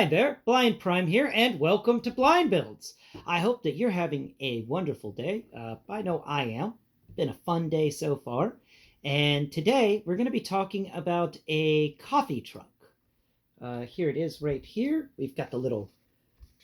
Hi there, Blind Prime here, and welcome to Blindbuildz. I hope that you're having a wonderful day. I know I am. Been a fun day so far. And today we're going to be talking about a coffee truck. Here it is right here. We've got the little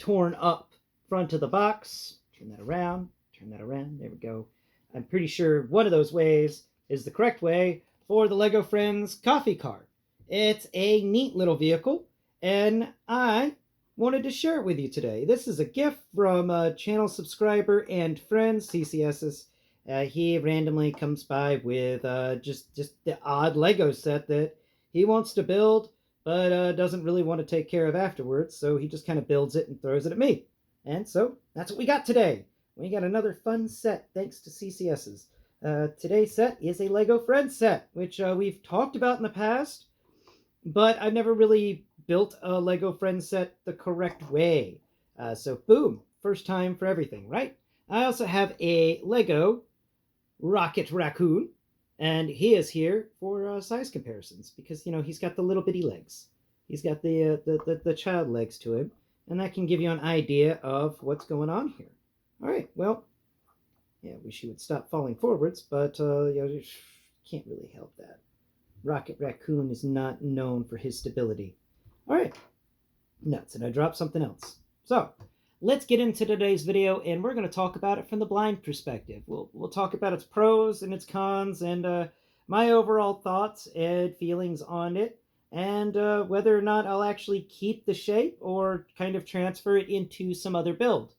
torn up front of the box. Turn that around, turn that around. There we go. I'm pretty sure one of those ways is the correct way for the Lego Friends coffee cart. It's a neat little vehicle, and I wanted to share it with you today. This is a gift from a channel subscriber and friend, CCS's. He randomly comes by with just the odd Lego set that he wants to build, but doesn't really want to take care of afterwards, so he just kind of builds it and throws it at me. And so that's what we got today. We got another fun set thanks to CCS's. Today's set is a Lego Friends set, which we've talked about in the past, but I've never really built a Lego Friends set the correct way. So boom, first time for everything, right? I also have a Lego Rocket Raccoon, and he is here for size comparisons because, you know, he's got the little bitty legs. He's got the child legs to him, and that can give you an idea of what's going on here. All right, well, yeah, wish he would stop falling forwards, but you know, can't really help that. Rocket Raccoon is not known for his stability. All right, nuts, and I dropped something else. So let's get into today's video, and we're going to talk about it from the blind perspective. We'll talk about its pros and its cons, and my overall thoughts and feelings on it, and whether or not I'll actually keep the shape or kind of transfer it into some other build.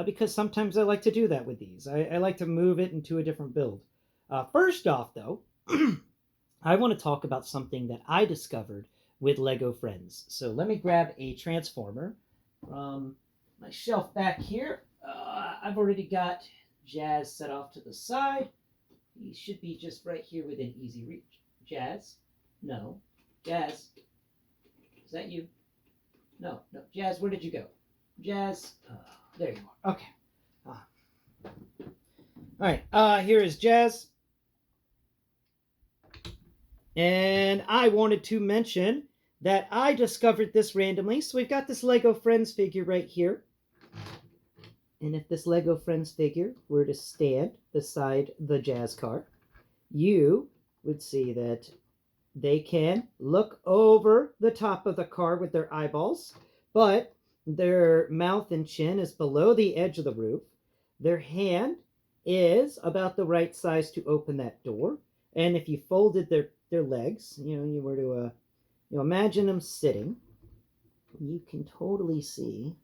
Because sometimes I like to do that with these. I like to move it into a different build. First off, though, I want to talk about something that I discovered with Lego Friends. So let me grab a transformer from my shelf back here. I've already got Jazz set off to the side. He should be just right here within easy reach. Jazz? No. Jazz? Is that you? No. Jazz, where did you go? Jazz? There you are. Okay. All right. Here is Jazz. And I wanted to mention that I discovered this randomly. So we've got this Lego Friends figure right here. And if this Lego Friends figure were to stand beside the Jazz car, you would see that they can look over the top of the car with their eyeballs, but their mouth and chin is below the edge of the roof. Their hand is about the right size to open that door. And if you folded their legs, you know, you were to imagine them sitting, you can totally see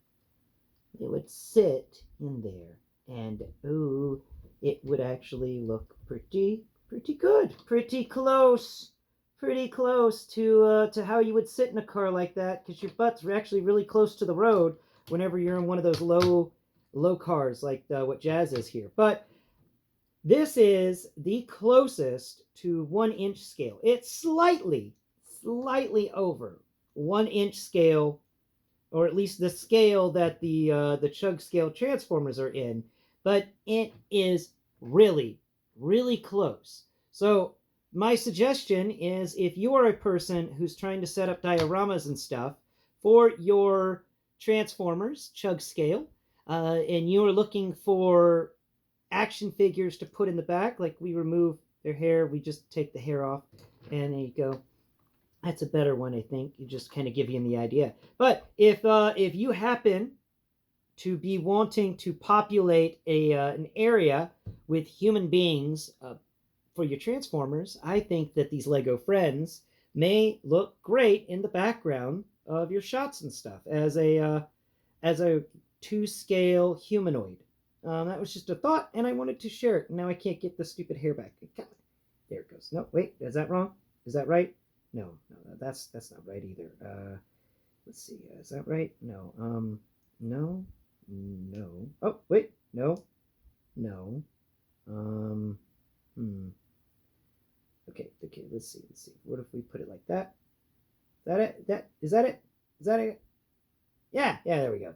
they would sit in there. And ooh, it would actually look pretty good, pretty close to how you would sit in a car like that, because your butts are actually really close to the road whenever you're in one of those low cars like what Jazz is here. But this is the closest to 1 inch scale. It's slightly over 1 inch scale, or at least the scale that the Chug scale transformers are in, but it is really close. So my suggestion is, if you are a person who's trying to set up dioramas and stuff for your Transformers Chug scale, and you are looking for action figures to put in the back, like we remove their hair, we just take the hair off, and there you go. That's a better one, I think. You just kind of give you the idea. But if you happen to be wanting to populate an area with human beings for your Transformers, I think that these Lego Friends may look great in the background of your shots and stuff as a 2-scale humanoid. That was just a thought, and I wanted to share it. Now I can't get the stupid hair back. There it goes. No, wait, is that wrong? Is that right? No, that's not right either. Let's see. Is that right? No. No. Oh, wait. No. Okay. Let's see. What if we put it like that? Is that it? Yeah. There we go.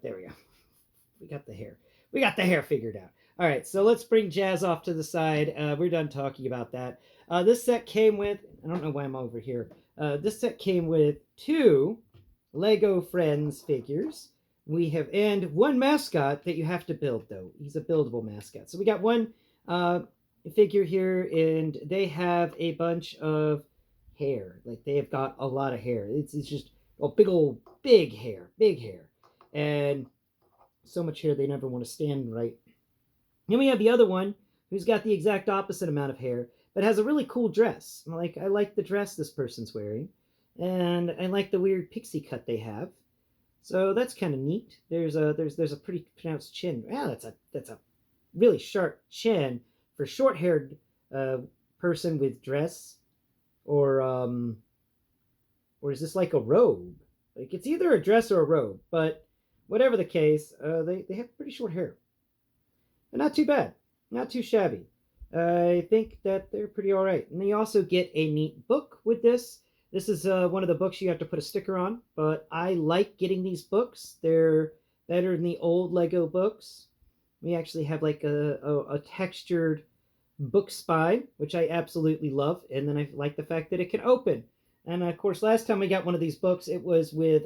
We got the hair figured out. All right. So let's bring Jazz off to the side. We're done talking about that. This set came with, I don't know why I'm over here. This set came with 2 Lego Friends figures. We have, and one mascot that you have to build, though. He's a buildable mascot. So we got one figure here, and they have a bunch of hair. Like, they have got a lot of hair. It's just a big hair. And so much hair they never want to stand right. Then we have the other one who's got the exact opposite amount of hair, but has a really cool dress. I like the dress this person's wearing, and I like the weird pixie cut they have. So that's kind of neat. There's a pretty pronounced chin. Yeah, that's a really sharp chin for short-haired person with dress, or is this like a robe? Like, it's either a dress or a robe, but whatever the case, they have pretty short hair. But not too bad, not too shabby. I think that they're pretty all right. And you also get a neat book with this. This is one of the books you have to put a sticker on, but I like getting these books. They're better than the old Lego books. We actually have like a textured book spine, which I absolutely love. And then I like the fact that it can open. And of course, last time we got one of these books, it was with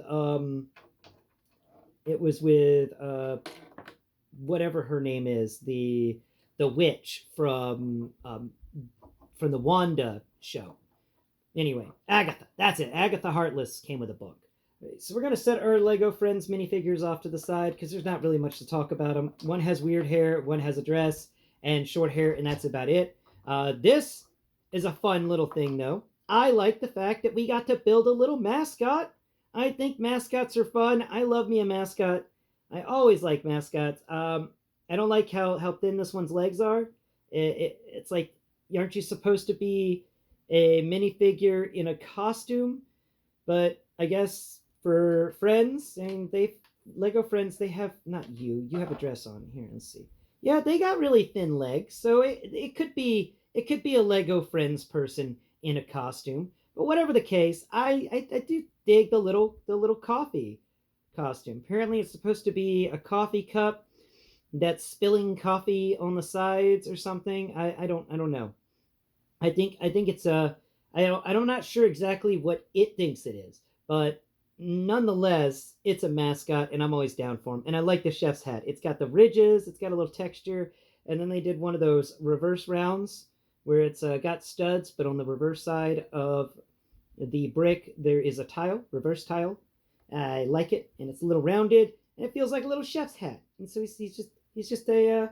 whatever her name is, the witch from the Wanda show. Anyway, Agatha. That's it. Agatha Heartless came with a book. So we're going to set our Lego Friends minifigures off to the side because there's not really much to talk about them. One has weird hair, one has a dress and short hair, and that's about it. This is a fun little thing, though. I like the fact that we got to build a little mascot. I think mascots are fun. I love me a mascot. I always like mascots. I don't like how thin this one's legs are. It's like, aren't you supposed to be a minifigure in a costume? But I guess for friends, and Lego Friends, they have, not you have a dress on. Here, let's see. Yeah, they got really thin legs, so it could be a Lego Friends person in a costume. But whatever the case, I do dig the little coffee costume. Apparently it's supposed to be a coffee cup that's spilling coffee on the sides or something. I don't know. I think it's I'm not sure exactly what it thinks it is, but nonetheless, it's a mascot, and I'm always down for him. And I like the chef's hat. It's got the ridges, it's got a little texture, and then they did one of those reverse rounds where it's got studs, but on the reverse side of the brick there is a tile, reverse tile. I like it, and it's a little rounded, and it feels like a little chef's hat. And so he's just a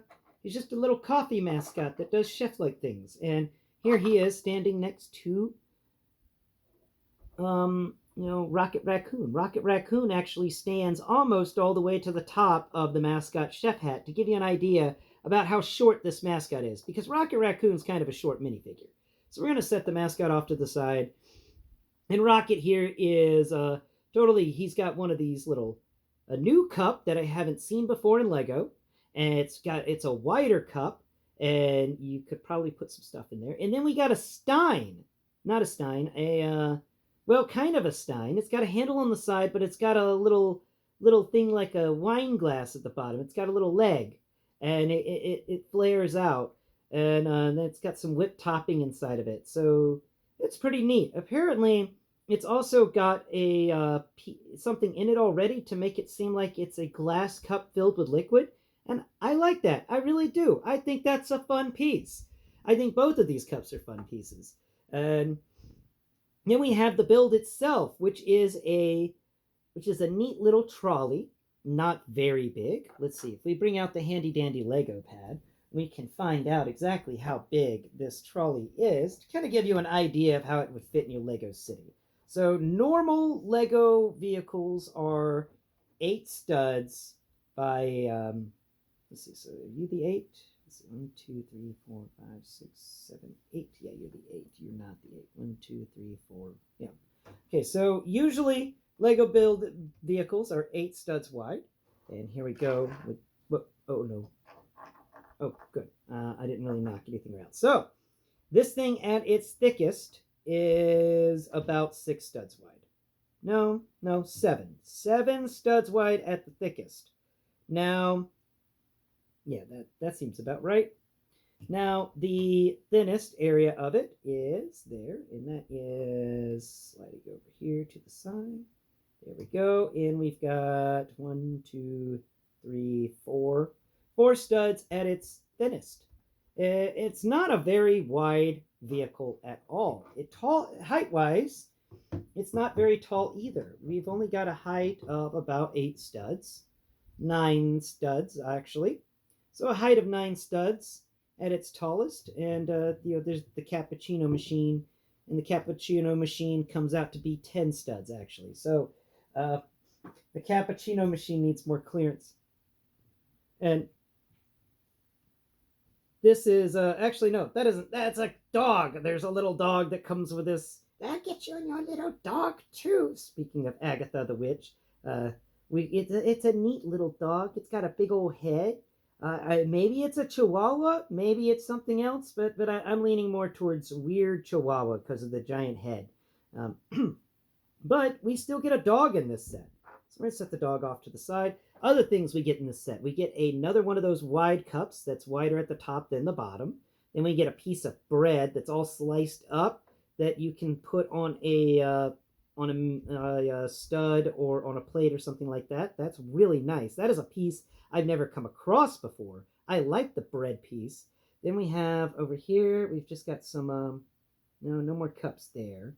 little coffee mascot that does chef-like things. And here he is standing next to Rocket Raccoon. Rocket Raccoon actually stands almost all the way to the top of the mascot chef hat, to give you an idea about how short this mascot is, because Rocket Raccoon's kind of a short minifigure. So we're going to set the mascot off to the side. And Rocket here is he's got one of these a new cup that I haven't seen before in Lego. And it's a wider cup, and you could probably put some stuff in there. And then we got a stein. Not a stein, kind of a stein. It's got a handle on the side, but it's got a little thing like a wine glass at the bottom. It's got a little leg, and it flares out, and then it's got some whipped topping inside of it. So it's pretty neat. Apparently, it's also got something in it already to make it seem like it's a glass cup filled with liquid. And I like that. I really do. I think that's a fun piece. I think both of these cups are fun pieces. And then we have the build itself, which is a neat little trolley, not very big. Let's see, if we bring out the handy dandy Lego pad, we can find out exactly how big this trolley is to kind of give you an idea of how it would fit in your Lego city. So normal Lego vehicles are 8 studs by, let's see, so are you the 8? Let's see, 1, 2, 3, 4, 5, 6, 7, 8. Yeah, you're the 8. You're not the 8. 1, 2, 3, 4. Yeah. Okay, so usually Lego build vehicles are 8 studs wide. And here we go with, oh no. Oh, good. I didn't really knock anything around. So, this thing at its thickest is about 6 studs wide. No, 7. 7 studs wide at the thickest. Now, yeah, that seems about right. Now, the thinnest area of it is there, and that is sliding over here to the side. There we go. And we've got 1, 2, 3, 4 studs at its thinnest. It's not a very wide vehicle at all. Height-wise, it's not very tall either. We've only got a height of about 8 studs. 9 studs, actually. So a height of 9 studs at its tallest. And, there's the cappuccino machine. And the cappuccino machine comes out to be 10 studs, actually. So the cappuccino machine needs more clearance. And this is, actually, no, that's a dog. There's a little dog that comes with this. That gets you and your little dog, too. Speaking of Agatha the Witch, it's a neat little dog. It's got a big old head. Maybe it's a Chihuahua. Maybe it's something else. But I'm leaning more towards weird Chihuahua because of the giant head. But we still get a dog in this set. So I'm going to set the dog off to the side. Other things we get in this set. We get another one of those wide cups that's wider at the top than the bottom. Then we get a piece of bread that's all sliced up that you can put on a stud or on a plate or something like that. That's really nice. That is a piece I've never come across before. I like the bread piece. Then we have over here, we've just got some, no more cups there.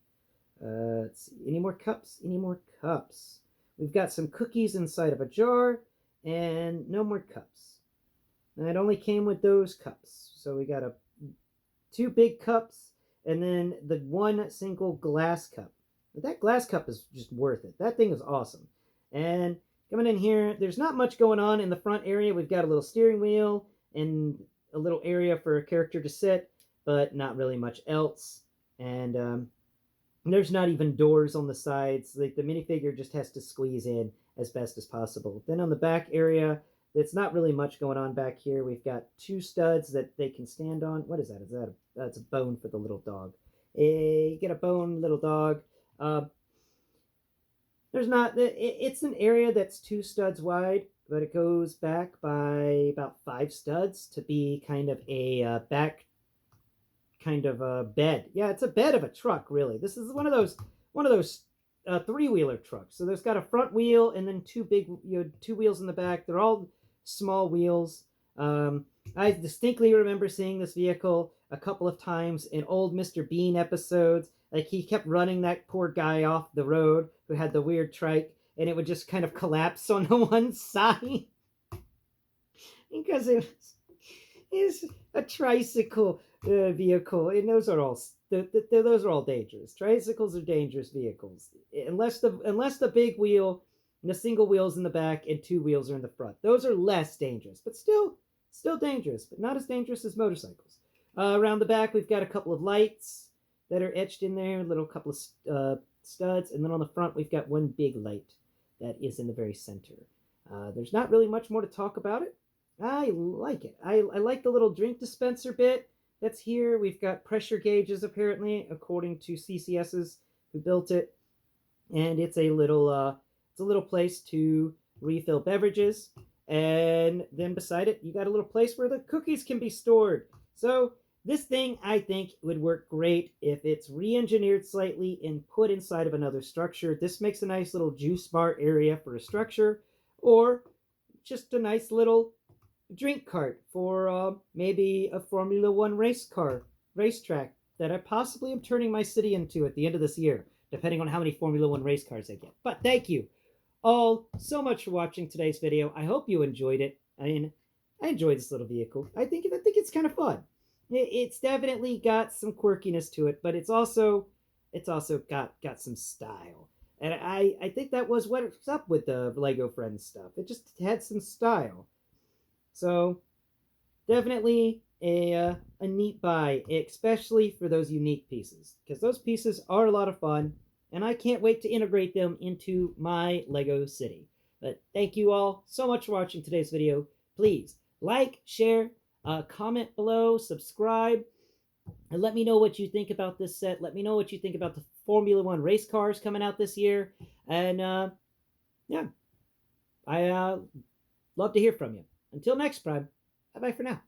Let's see, any more cups? Any more cups? We've got some cookies inside of a jar and no more cups. And it only came with those cups. So we got 2 big cups and then the 1 single glass cup. But that glass cup is just worth it. That thing is awesome. And coming in here, there's not much going on in the front area. We've got a little steering wheel and a little area for a character to sit, but not really much else. And there's not even doors on the sides. Like the minifigure just has to squeeze in as best as possible. Then on the back area, it's not really much going on back here. We've got 2 studs that they can stand on. What is that? That's a bone for the little dog. You get a bone, little dog. It's an area that's 2 studs wide, but it goes back by about 5 studs to be kind of a back kind of a bed. Yeah, it's a bed of a truck, really. This is one of those 3-wheeler trucks. So there's got a front wheel and then 2 wheels in the back. They're all small wheels. I distinctly remember seeing this vehicle a couple of times in old Mr. Bean episodes. Like, he kept running that poor guy off the road who had the weird trike, and it would just kind of collapse on the one side. Because it's a tricycle vehicle, and those are all dangerous. Tricycles are dangerous vehicles. Unless the big wheel and the single wheels in the back and 2 wheels are in the front. Those are less dangerous, but still dangerous, but not as dangerous as motorcycles. Around the back, we've got a couple of lights that are etched in there, a little couple of studs, and then on the front we've got 1 big light that is in the very center. There's not really much more to talk about it. I like it. I like the little drink dispenser bit that's here. We've got pressure gauges, apparently, according to CCSs who built it, and it's a little place to refill beverages. And then beside it, you got a little place where the cookies can be stored. So this thing, I think, would work great if it's re-engineered slightly and put inside of another structure. This makes a nice little juice bar area for a structure, or just a nice little drink cart for maybe a Formula One racetrack that I possibly am turning my city into at the end of this year, depending on how many Formula One race cars I get. But thank you all so much for watching today's video. I hope you enjoyed it. I mean, I enjoyed this little vehicle. I think it's kind of fun. It's definitely got some quirkiness to it, but it's also got some style. And I think that was what's up with the Lego Friends stuff. It just had some style. So definitely a neat buy, especially for those unique pieces, because those pieces are a lot of fun, and I can't wait to integrate them into my Lego city. But thank you all so much for watching today's video. Please like, share, comment below, subscribe, and let me know what you think about this set. Let me know what you think about the Formula One race cars coming out this year. And yeah, I love to hear from you. Until next time, bye-bye for now.